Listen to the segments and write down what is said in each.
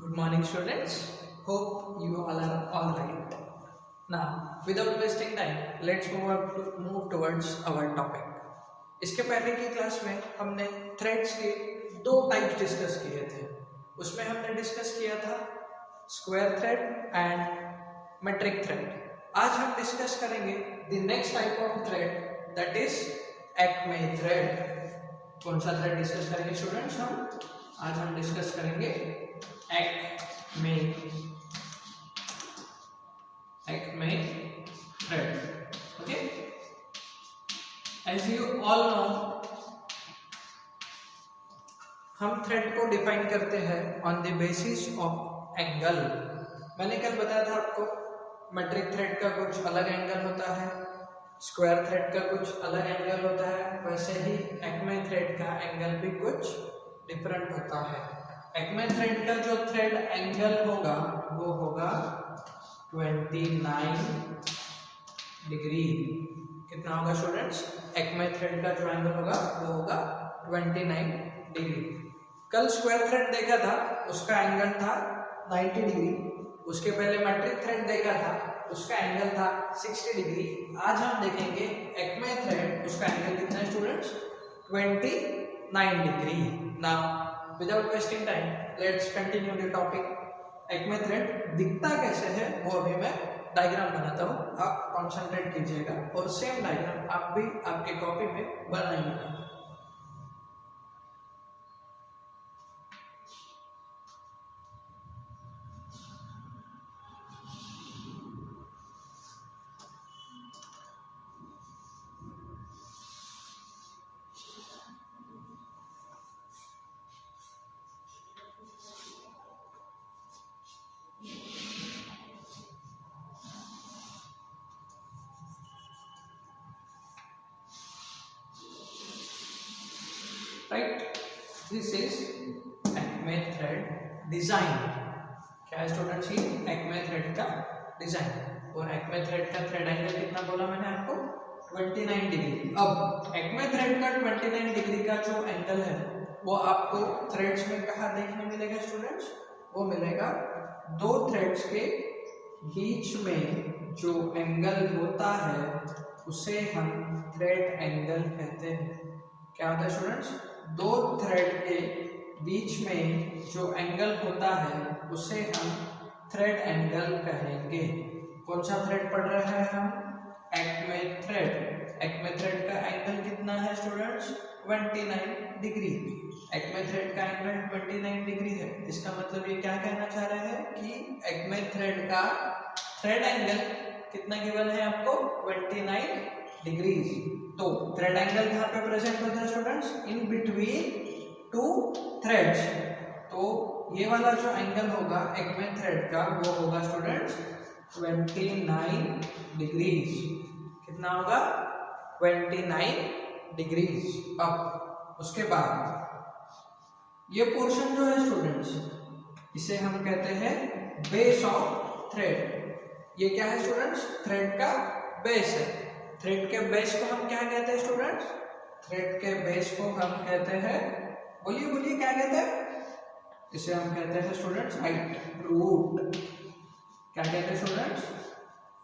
Good morning, students. Hope you all are all right. Now, without wasting time, let's move towards our topic. इसके पहले की class में हमने threads के दो टाइप्स डिस्कस किए थे. उसमें हमने डिस्कस किया था square thread and metric thread. आज हम डिस्कस करेंगे the next type of thread, that is Acme thread. कौन सा थ्रेड डिस्कस करेंगे स्टूडेंट्स? आज हम डिस्कस करेंगे Acme thread. Okay, as you all know, हम थ्रेड को डिफाइन करते हैं on the basis of angle. मैंने कल बताया था आपको मेट्रिक थ्रेड का कुछ अलग एंगल होता है, स्क्वायर थ्रेड का कुछ अलग एंगल होता है. वैसे ही एक्मे थ्रेड का एंगल भी कुछ डिफरेंट होता है. एक्मे थ्रेड का जो थ्रेड एंगल होगा वो होगा 29 डिग्री. कितना होगा स्टूडेंट्स? एक्मे थ्रेड का जो एंगल होगा वो होगा 29 डिग्री. कल स्क्वायर थ्रेड देखा था, उसका एंगल था 90 डिग्री. उसके पहले मेट्रिक थ्रेड देखा था, उसका एंगल था 60 डिग्री. आज हम देखेंगे एक्मे थ्रेड, उसका एंगल कितना है students? 29 degree. Now without wasting time, let's continue the topic. Acme thread दिखता कैसे है वो अभी मैं डायग्राम बनाता हूँ, आप कॉन्सेंट्रेट कीजिएगा और सेम डायग्राम आप भी आपके कॉपी में बनाइएगा. Right, this is Acme thread design. क्या है स्टूडेंट्स? ये एक्मे थ्रेड का डिजाइन. और एक्मे थ्रेड का थ्रेड एंगल कितना बोला मैंने आपको? 29 डिग्री. अब एक्मे थ्रेड का 29 डिग्री का जो एंगल है वो आपको थ्रेड्स में कहाँ देखने मिलेगा स्टूडेंट्स? वो मिलेगा दो थ्रेड्स के बीच में जो एंगल होता है उसे हम थ्रेड एंगल कहते हैं. क्या होता है स्टूडेंट्स? दो थ्रेड के बीच में जो एंगल होता है उसे हम थ्रेड एंगल कहेंगे. कौन सा थ्रेड पढ़ रहे हैं हम? Acme thread. एक्मे थ्रेड का एंगल कितना है स्टूडेंट्स? 29 डिग्री. एक्मे थ्रेड का एंगल 29 डिग्री है. इसका मतलब ये क्या कहना चाह रहे हैं कि एक्मे थ्रेड का थ्रेड एंगल कितना गिवन है आपको? 29 डिग्रीज. तो थ्रेड एंगल कहाँ पे प्रेजेंट होता है students? In between two threads. तो ये वाला जो एंगल होगा एक्मे थ्रेड का वो होगा स्टूडेंट्स 29 डिग्रीज. कितना होगा? 29 डिग्रीज. अब उसके बाद ये पोर्शन जो है स्टूडेंट्स, इसे हम कहते हैं बेस ऑफ थ्रेड. ये क्या है स्टूडेंट्स? थ्रेड का बेस है. थ्रेड के बेस को हम क्या कहते हैं स्टूडेंट्स? थ्रेड के बेस को हम कहते हैं, बोलिए बोलिए क्या कहते हैं? इसे हम कहते हैं स्टूडेंट्स हाइट, रूट. क्या कहते हैं स्टूडेंट्स?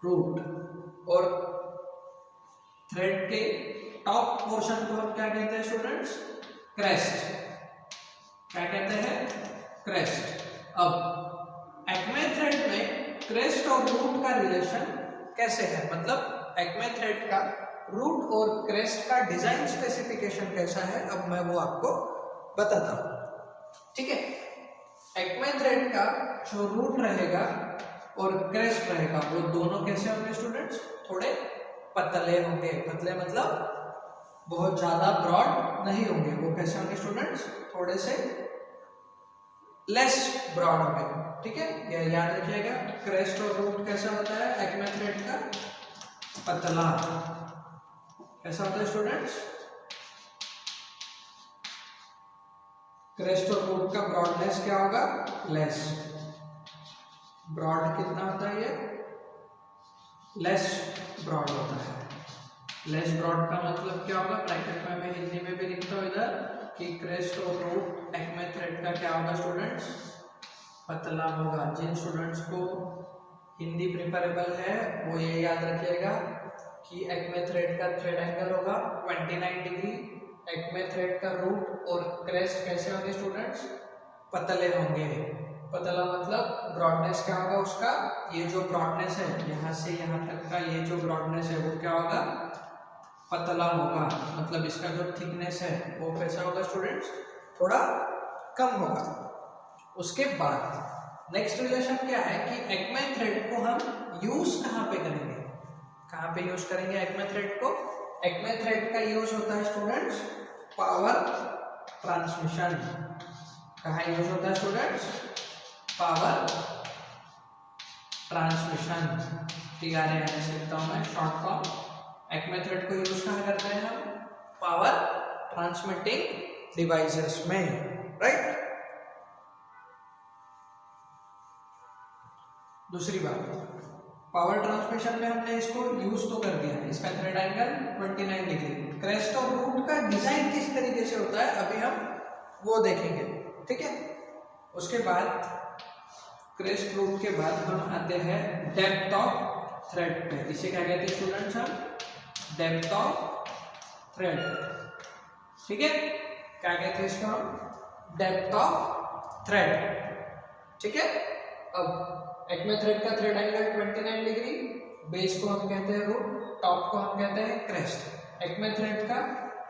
रूट. और थ्रेड के टॉप पोर्शन को हम क्या कहते हैं स्टूडेंट्स? क्रेस्ट. क्या कहते हैं? क्रेस्ट. अब एक्मे थ्रेड में क्रेस्ट और रूट का रिलेशन कैसे है? मतलब एक्मे थ्रेड का रूट और क्रेस्ट का डिजाइन स्पेसिफिकेशन कैसा है, अब मैं वो आपको बताता हूं. ठीक है, एक्मे थ्रेड का जो रूट रहेगा और क्रेस्ट रहेगा वो दोनों कैसे होंगे स्टूडेंट्स? थोड़े पतले होंगे. पतले मतलब बहुत ज्यादा ब्रॉड नहीं होंगे. वो कैसे होंगे स्टूडेंट्स? थोड़े से लेस ब्रॉड होंगे. ठीक है, ये याद रखिएगा. क्रेस्ट और रूट कैसा होता है एक्मे थ्रेड का? पतला. कैसा होता है स्टूडेंट्स? क्रेस्ट और रूट का ब्रॉडनेस क्या होगा? लेस. ब्रॉड कितना होता है? ये लेस ब्रॉड होता है. लेस ब्रॉड का मतलब क्या होगा? ब्रैकेट में मैं हिंदी में भी लिखता हूँ इधर कि क्रेस्ट और रूट एक्मे थ्रेड का क्या होगा स्टूडेंट्स? पतला होगा। जिन स्टूडेंट्स को हिंदी प्रिफरेबल है वो ये याद रखिएगा कि एक्मे थ्रेड का थ्रेड एंगल होगा 29 डिग्री। एक्मे थ्रेड का रूट और क्रेस्ट कैसे होंगे स्टूडेंट्स? पतले होंगे। पतला मतलब ब्रॉडनेस क्या होगा उसका? ये जो ब्रॉडनेस है यहाँ से यहाँ तक का ये जो ब्रॉडनेस है वो क्या होगा? पतला होगा। मतलब इसका जो थिकनेस है वो कैसा होगा स्टूडेंट्स? थोड़ा कम होगा। उसके बाद नेक्स्ट रिलेशन क्या है कि एक्मे थ्रेड को हम यूज कहाँ पे करेंगे? कहाँ पे यूज करेंगे एक्मे थ्रेड को? एक्मे थ्रेड का यूज होता है स्टूडेंट्स पावर ट्रांसमिशन। कहाँ यूज होता है स्टूडेंट्स? Power transmission. TRANS लिखता हूँ मैं शॉर्ट फॉर्म। एक्मे थ्रेड को यूज कहाँ करते हैं हम? पावर ट्रांसमिटिंग डिवाइसेस में, राइट। दूसरी बात, पावर ट्रांसमिशन में हमने इसको यूज तो कर दिया, इसका थ्रेड एंगल 29 डिग्री। क्रेस्ट और रूट का डिजाइन किस तरीके से होता है अभी हम वो देखेंगे, ठीक है। उसके बाद क्रेस्ट रूट के बाद हम आते हैं डेप्थ ऑफ थ्रेड पे। इसे क्या कहते हैं स्टूडेंट्स? हम डेप्थ ऑफ थ्रेड, ठीक है। क्या कहते हैं इसको? हम डेप्थ ऑफ थ्रेड, ठीक है। अब एक्मे थ्रेड का थ्रेड एंगल 29 डिग्री, बेस को हम कहते हैं रूट, टॉप को हम कहते हैं क्रेस्ट। एक्मे थ्रेड का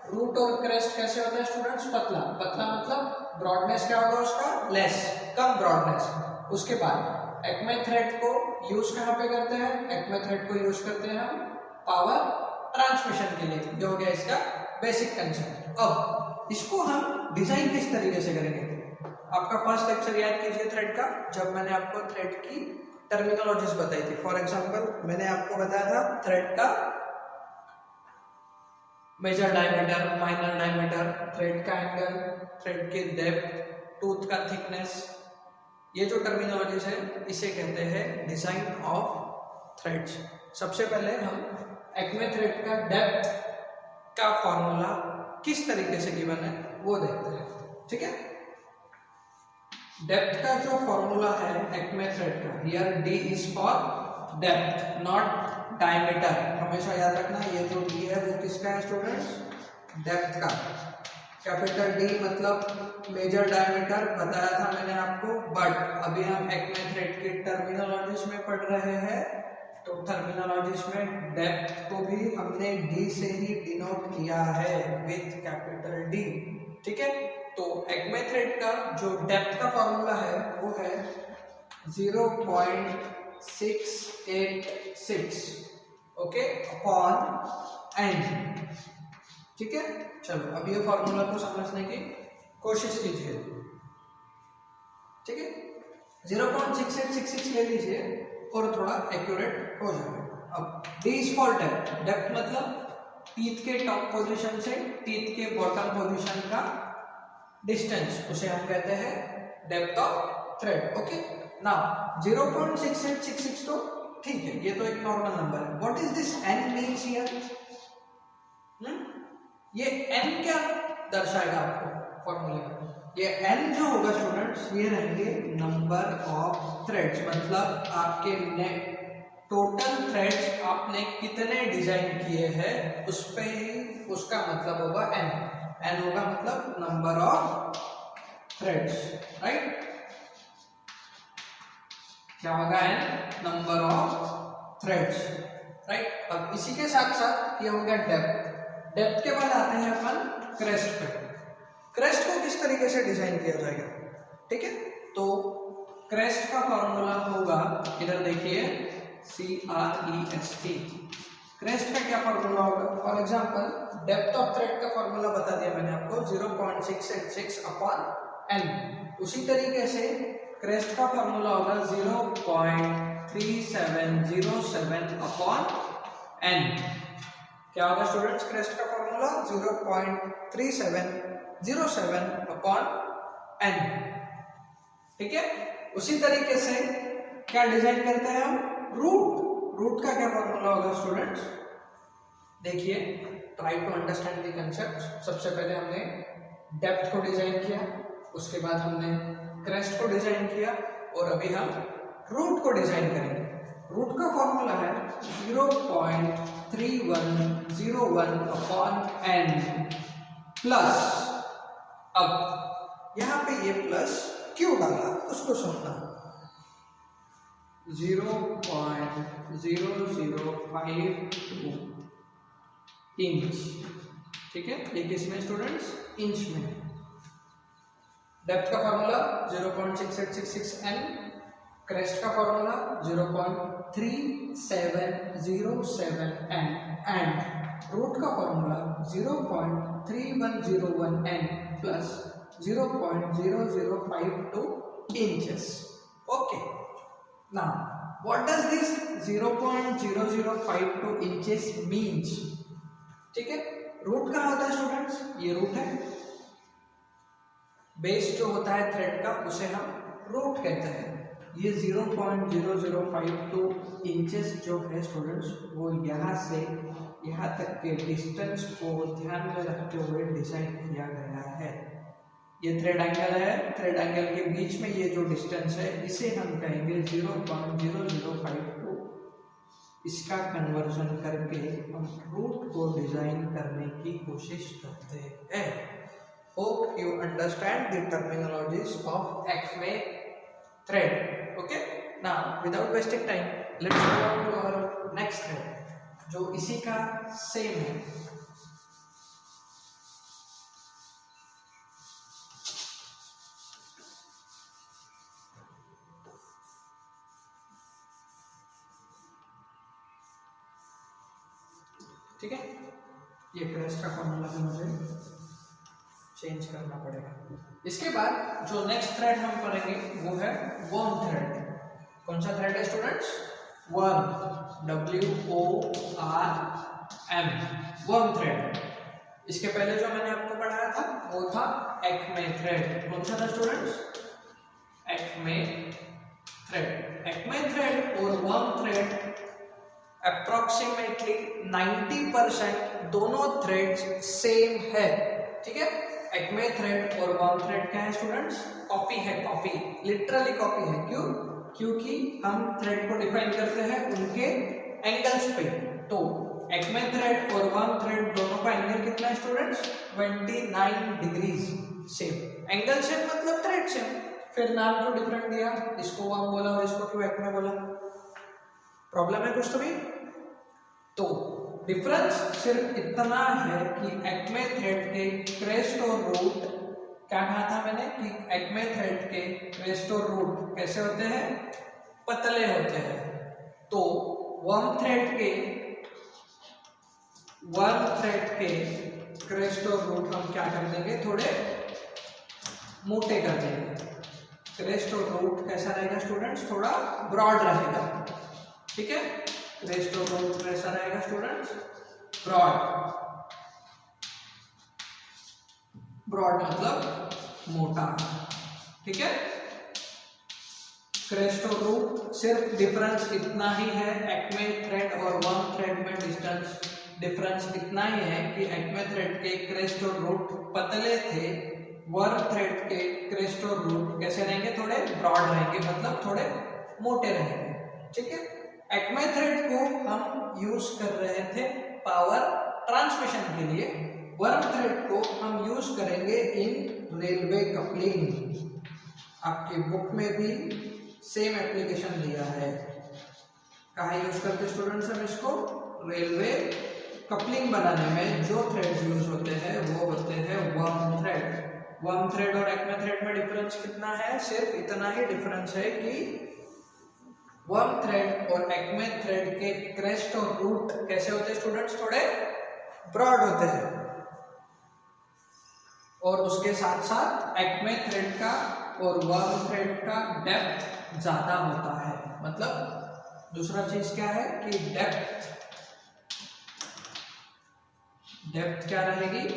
रूट और क्रेस्ट कैसे होता है स्टूडेंट्स? पतला। पतला मतलब ब्रॉडनेस क्या होगा उसका? लेस, कम ब्रॉडनेस। उसके बाद एक्मे थ्रेड को यूज कहाँ पे करते हैं? एक्मे थ्रेड को यूज करते हैं हम पावर ट्रांसमिशन के लिए। ये हो गया इसका बेसिक कंसेप्ट। अब इसको हम डिजाइन किस तरीके से करेंगे? आपका फर्स्ट लेक्चर याद कीजिए थ्रेड का, जब मैंने आपको थ्रेड की टर्मिनोलॉजीज बताई थी। फॉर एग्जांपल मैंने आपको बताया था थ्रेड का major diameter, minor diameter, thread का एंगल, थ्रेड की डेप्थ, टूथ का थिकनेस। ये जो टर्मिनोलॉजीज है इसे कहते हैं डिजाइन ऑफ थ्रेड्स। सबसे पहले हम एक्मे थ्रेड का डेप्थ का फॉर्मूला किस तरीके से गिवन है वो देखते हैं, ठीक है। डेप्थ का जो फॉर्मूला है एक्मे थ्रेड का, here D is for depth not diameter. हमेशा याद रखना ये जो D है वो किसका है स्टूडेंट्स? डेप्थ का। कैपिटल D मतलब मेजर डायमीटर बताया था मैंने आपको, बट अभी हम एक्मे थ्रेड की टर्मिनोलॉजीज में पढ़ रहे हैं, तो टर्मिनोलॉजीज में डेप्थ को भी हमने D से ही डिनोट किया है विथ कैपिटल D, ठीक है। तो एक्मे थ्रेड का जो डेप्थ का फॉर्मूला है वो है 0.686 ओके अपॉन n, ठीक है। चलो अब ये फॉर्मूला को समझने की कोशिश कीजिए, ठीक है। 0.6866 ले लीजिए और थोड़ा एक्यूरेट हो जाएगा। अब D is for depth. Depth मतलब टीथ के टॉप पोजीशन से टीथ के बॉटम पोजीशन का डिस्टेंस, उसे हम कहते हैं depth of thread, okay. Now 0.6866 तो ठीक है, ये तो एक नॉर्मल नंबर है। What is this n means here? ये n क्या दर्शाएगा आपको फॉर्मूले में? ये n जो होगा स्टूडेंट्स ये रहेंगे नंबर ऑफ थ्रेड्स, मतलब आपके टोटल थ्रेड्स आपने कितने डिजाइन किए हैं उस पे ही उसका मतलब होगा n। n होगा मतलब नंबर ऑफ थ्रेड्स, राइट। क्या होगा n? Number of threads, right. अब इसी के साथ साथ ये हो गया डेप्थ। डेप्थ के बाद आते हैं अपन क्रेस्ट पे। क्रेस्ट को किस तरीके से डिजाइन किया जाएगा, ठीक है। तो क्रेस्ट का फॉर्मूला होगा, इधर देखिए CREST। क्रेस्ट का क्या फॉर्मूला होगा? For example depth of thread का फॉर्मूला बता दिया मैंने आपको 0.686 अपॉन n। उसी तरीके से क्रेस्ट का फॉर्मूला होगा 0.3707 अपॉन n। क्या होगा स्टूडेंट्स क्रेस्ट का फॉर्मूला? 0.3707 अपॉन n, ठीक है। उसी तरीके से क्या डिजाइन करते हैं हम? रूट। रूट का क्या फॉर्मूला होगा स्टूडेंट्स? देखिए, try to understand the concept. सबसे पहले हमने डेप्थ को डिजाइन किया, उसके बाद हमने क्रेस्ट को डिजाइन किया, और अभी हम रूट को डिजाइन करेंगे। रूट का फॉर्मूला है 0.3101/n प्लस, अब यहाँ पे ये प्लस क्यों डाला उसको समझना, 0.0052 इंच, ठीक है, ये किसमें स्टूडेंट्स, इंच में। डेप्थ का फॉर्मूला 0.6866n, क्रेस्ट का फॉर्मूला 0.3707n एंड रूट का formula 0.3101n plus 0.0052 inches. Okay, now what does this 0.0052 inches means, ठीक है। रूट कहाँ होता है स्टूडेंट्स, ये रूट है, बेस जो होता है थ्रेड का उसे हम रूट कहते हैं। ये 0.0052 इंचेस जो है स्टूडेंट्स वो यहाँ से यहाँ तक के डिस्टेंस को ध्यान में रखते हुए डिजाइन किया गया है। ये थ्रेड एंगल है, थ्रेड एंगल के बीच में ये जो डिस्टेंस है इसे हम कहेंगे 0.0052। इसका कन्वर्जन करके हम रूट को डिजाइन करने की कोशिश करते हैं। Hope you understand the terminologies of Acme thread. Okay, now without wasting time let's go on to our next thread जो इसी का सेम है। ठीक है, ये क्रेस्ट का फॉर्मूला भी मुझे चेंज करना पड़ेगा। इसके बाद जो नेक्स्ट थ्रेड हम करेंगे वो है वर्म थ्रेड। कौन सा थ्रेड है students, worm, WORM, worm thread. इसके पहले जो मैंने आपको पढ़ाया था वो था एक्मे थ्रेड। कौन सा था students, Acme thread. Acme thread और वर्म थ्रेड अप्रोक्सीमेटली 90% दोनों थ्रेड्स सेम है, ठीक है। एक्मे थ्रेड और वर्म थ्रेड क्या है स्टूडेंट्स, कॉपी है, कॉपी, लिटरली कॉपी है। क्यों, क्योंकि हम थ्रेड को डिफाइन करते हैं उनके एंगल्स पे। तो एक्मे थ्रेड और वर्म थ्रेड दोनों का एंगल कितना है students, 29 degrees same. Angle same मतलब थ्रेड सेम, फिर नाम क्यों डिफरेंट दिया, इसको वर्म बोला और इसको क्यों एक्मे बोला, प्रॉब्लम है कुछ तो भी। तो डिफरेंस सिर्फ इतना है कि एक्मे थ्रेड के क्रेस्ट और रूट, क्या कहा था मैंने कि एक्मे थ्रेड के क्रेस्ट और रूट कैसे होते हैं, पतले होते हैं। तो वर्म थ्रेड के क्रेस्ट और रूट हम क्या कर देंगे, थोड़े मोटे कर देंगे। क्रेस्ट और रूट कैसा रहेगा स्टूडेंट्स, थोड़ा ब्रॉड रहेगा, ठीक है। क्रेस्ट और रूट कैसा रहेगा स्टूडेंट्स, ब्रॉड। ब्रॉड मतलब मोटा, ठीक है। क्रेस्ट और रूट सिर्फ डिफरेंस इतना ही है, एक्मे थ्रेड और वर्म थ्रेड में डिफरेंस इतना ही है कि एक्मे थ्रेड के क्रेस्ट और रूट पतले थे, वर्म थ्रेड के क्रेस्ट और रूट कैसे रहेंगे, थोड़े ब्रॉड रहेंगे, मतलब थोड़े मोटे रहेंगे, ठीक है। एक्मे थ्रेड को हम यूज कर रहे थे पावर ट्रांसमिशन के लिए, वर्म थ्रेड को हम यूज करेंगे इन रेलवे कपलिंग। आपके बुक में भी सेम एप्लीकेशन दिया है, कहाँ यूज करते स्टूडेंट्स हम इसको, रेलवे कपलिंग बनाने में जो थ्रेड्स यूज होते हैं वो होते हैं वर्म थ्रेड। वर्म थ्रेड और एक्मे थ्रेड में डिफरेंस कितना है, सिर्फ इतना ही डिफरेंस है कि वर्म थ्रेड और एक्मे थ्रेड के क्रेस्ट और रूट कैसे होते हैं स्टूडेंट्स, थोड़े ब्रॉड होते हैं। और उसके साथ साथ एक्मे थ्रेड का और वर्म थ्रेड का डेप्थ ज्यादा होता है। मतलब दूसरा चीज क्या है कि डेप्थ क्या रहेगी,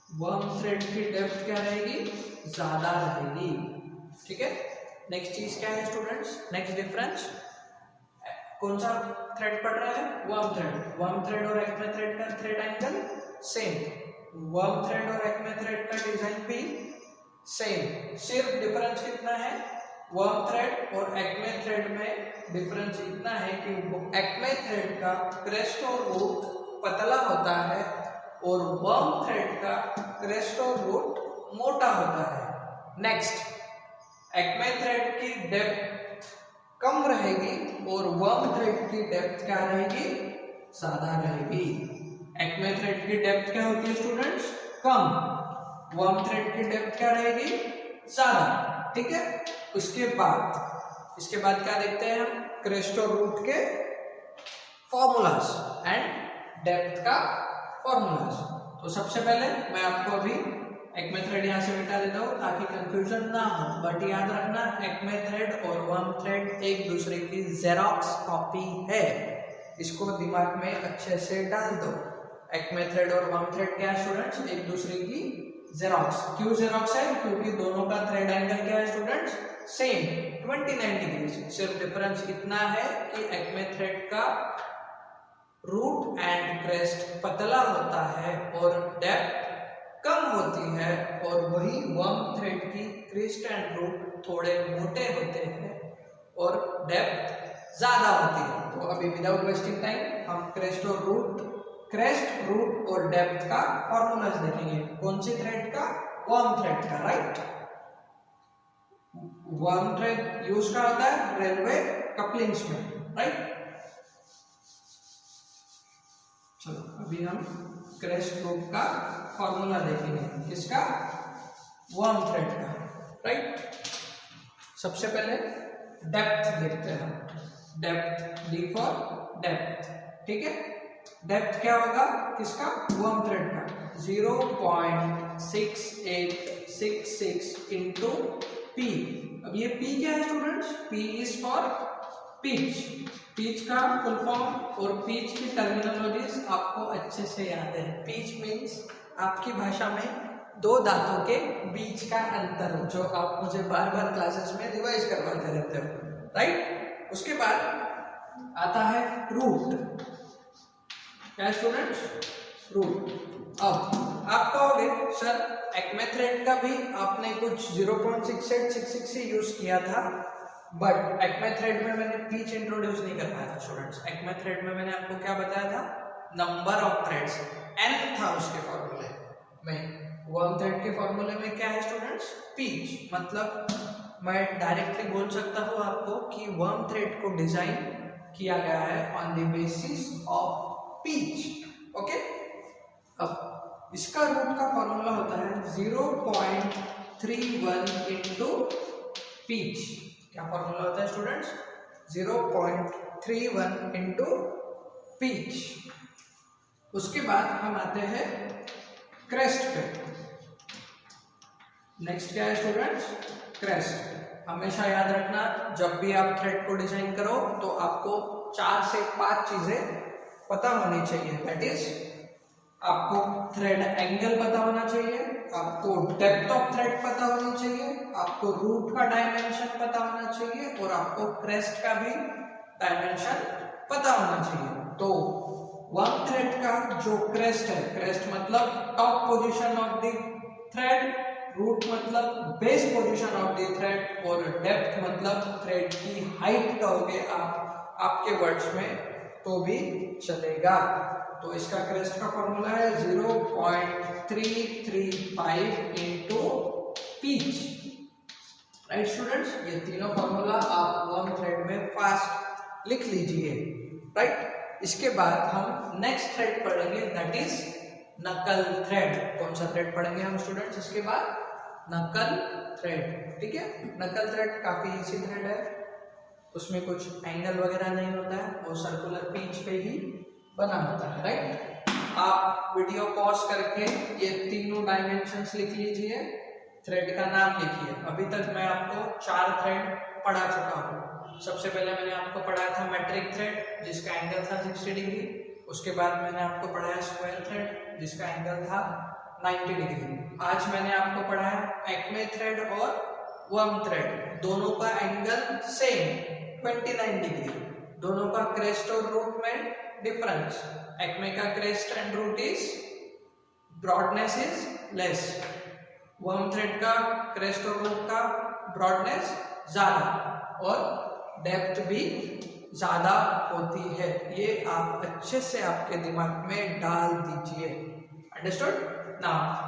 वर्म थ्रेड की डेप्थ क्या रहेगी, ज्यादा रहेगी, ठीक है। नेक्स्ट चीज क्या है स्टूडेंट्स, नेक्स्ट डिफरेंस, कौन सा थ्रेड पढ़ रहा है, वर्म थ्रेड। वर्म थ्रेड और एक्मे थ्रेड का thread angle same, worm thread और एक्मे थ्रेड का डिजाइन भी सेम, सिर्फ डिफरेंस कितना है वर्म थ्रेड और एक्मे थ्रेड में डिफरेंस इतना है कि एक्मे थ्रेड का क्रेस्ट और रूट पतला होता है और वर्म थ्रेड का क्रेस्ट और रूट मोटा होता है। नेक्स्ट, एक्मे थ्रेड की डेप्थ कम रहेगी और वर्म थ्रेड की डेप्थ क्या रहेगी, ज्यादा रहेगी। एक्मे थ्रेड की डेप्थ क्या होती है स्टूडेंट्स, कम, वर्म थ्रेड की डेप्थ क्या रहेगी, ज्यादा। ठीक है, इसके बाद क्या देखते हैं हम, क्रेस्ट और रूट के फॉर्मूलाज एंड डेप्थ का फॉर्मूलाज। तो सबसे पहले मैं आपको अभी एक्मे थ्रेड यहाँ से मिटा देता हूँ ताकि कंफ्यूजन ना हो, बट याद रखना एक्मे थ्रेड और वर्म थ्रेड एक दूसरे की जेरॉक्स कॉपी है, इसको दिमाग में अच्छे से डाल दो। एक्मे थ्रेड और वर्म थ्रेड क्या है स्टूडेंट्स, एक दूसरे की जेरॉक्स। क्यों जेरॉक्स है, क्योंकि दोनों का थ्रेड एंगल क्या है स्टूडेंट्स, सेम 29 डिग्री। सिर्फ डिफरेंस इतना है कि एक्मे थ्रेड का रूट एंड क्रेस्ट पतला होता है और डेप्थ कम होती है, और वही वर्म थ्रेड की क्रेस्ट एंड रूट थोड़े मोटे होते हैं और डेप्थ ज्यादा होती है। तो अभी विदाउट वेस्टिंग टाइम हम क्रेस्ट, रूट और डेप्थ का फॉर्मूलाज देखेंगे। कौन सी थ्रेड का, वर्म थ्रेड का, राइट। वर्म थ्रेड यूज का होता है रेलवे कपलिंग्स में, राइट। चलो अभी हम क्रेस्ट रूट का फॉर्मूला देखेंगे, किसका, वर्म थ्रेड का, राइट। सबसे पहले डेप्थ देखते हैं हम, डेप्थ, डी फॉर डेप्थ, ठीक है। डेप्थ क्या होगा किसका, वर्म थ्रेड का, 0.6866 इंटू पी। अब ये पी क्या है students, P is for pitch. Pitch का फुल फॉर्म और पिच की टर्मिनोलॉजीज आपको अच्छे से याद है। पिच मीन्स आपकी भाषा में दो दांतों के बीच का अंतर, जो आप मुझे बार बार क्लासेस में रिवाइज करवाते रहते हो, राइट। उसके बाद आता है रूट, क्या स्टूडेंट्स, रूट। अब आप कहोगे सर एक्मे थ्रेड का भी आपने कुछ 0.6866 ही यूज किया था, बट एक्मे थ्रेड में मैंने पिच इंट्रोड्यूस नहीं कर पाया था स्टूडेंट्स। एक्मे थ्रेड में मैंने आपको क्या बताया था, नंबर ऑफ थ्रेड्स, n था उसके फॉर्मूले में। वर्म थ्रेड के फॉर्मूले में क्या है स्टूडेंट्स, पिच। मतलब मैं डायरेक्टली बोल सकता हूँ आपको कि वर्म थ्रेड को डिजाइन किया गया है on the basis of pitch, okay. अब इसका रूट का फॉर्मूला होता है 0.31 इंटू पिच। क्या फॉर्मूला होता है स्टूडेंट्स, 0.31 इंटू पिच। उसके बाद हम आते हैं क्रेस्ट पे। नेक्स्ट क्या है स्टूडेंट्स, क्रेस्ट। हमेशा याद रखना जब भी आप थ्रेड को डिजाइन करो तो आपको 4 से 5 चीजें पता होनी चाहिए। दैट इज, आपको थ्रेड एंगल पता होना चाहिए, आपको डेप्थ ऑफ थ्रेड पता होनी चाहिए, आपको रूट का डायमेंशन पता होना चाहिए और आपको क्रेस्ट का भी डायमेंशन पता होना चाहिए। तो वर्म थ्रेड का जो क्रेस्ट है, क्रेस्ट मतलब top position of the thread, root मतलब base position of the thread, और डेप्थ मतलब थ्रेड की हाइट कहोगे आप आपके वर्ड्स में तो भी चलेगा। तो इसका क्रेस्ट का फॉर्मूला है 0.335 इंटू पिच, राइट स्टूडेंट्स। ये तीनों फॉर्मूला आप वर्म थ्रेड में फास्ट लिख लीजिए, राइट। इसके बाद हम नेक्स्ट थ्रेड पढ़ेंगे, दैट इज नकल थ्रेड। कौन सा थ्रेड पढ़ेंगे हम स्टूडेंट्स इसके बाद, नकल थ्रेड, ठीक है। नकल थ्रेड काफी इजी थ्रेड है, उसमें कुछ एंगल वगैरह नहीं होता है, वो सर्कुलर पिच पे ही बना होता है, राइट। आप वीडियो पॉज करके ये तीनों डायमेंशंस लिख लीजिए, थ्रेड का नाम लिखिए। अभी तक मैं आपको 4 थ्रेड पढ़ा चुका हूँ। सबसे पहले मैंने आपको पढ़ाया था मैट्रिक थ्रेड जिसका एंगल था 60 डिग्री। उसके बाद मैंने आपको पढ़ाया स्क्वायर थ्रेड जिसका एंगल था 90 डिग्री। आज मैंने आपको पढ़ाया एक्मे थ्रेड और वर्म थ्रेड, दोनों का एंगल सेम 29 डिग्री, दोनों का क्रेस्ट और रूट में डिफरेंस। एक्मे का crest and root is broadness is less, worm thread का क्रेस्ट और रूट का ब्रॉडनेस ज़्यादा और डेप्थ भी ज़्यादा होती है। ये आप अच्छे से आपके दिमाग में डाल दीजिए। अंडरस्टूड? नाउ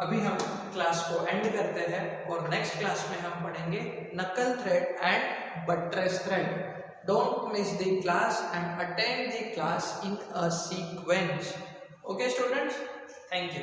अभी हम क्लास को एंड करते हैं और नेक्स्ट क्लास में हम पढ़ेंगे नकल thread and buttress thread. Don't miss the class and attend the class in a sequence. Okay students, thank you.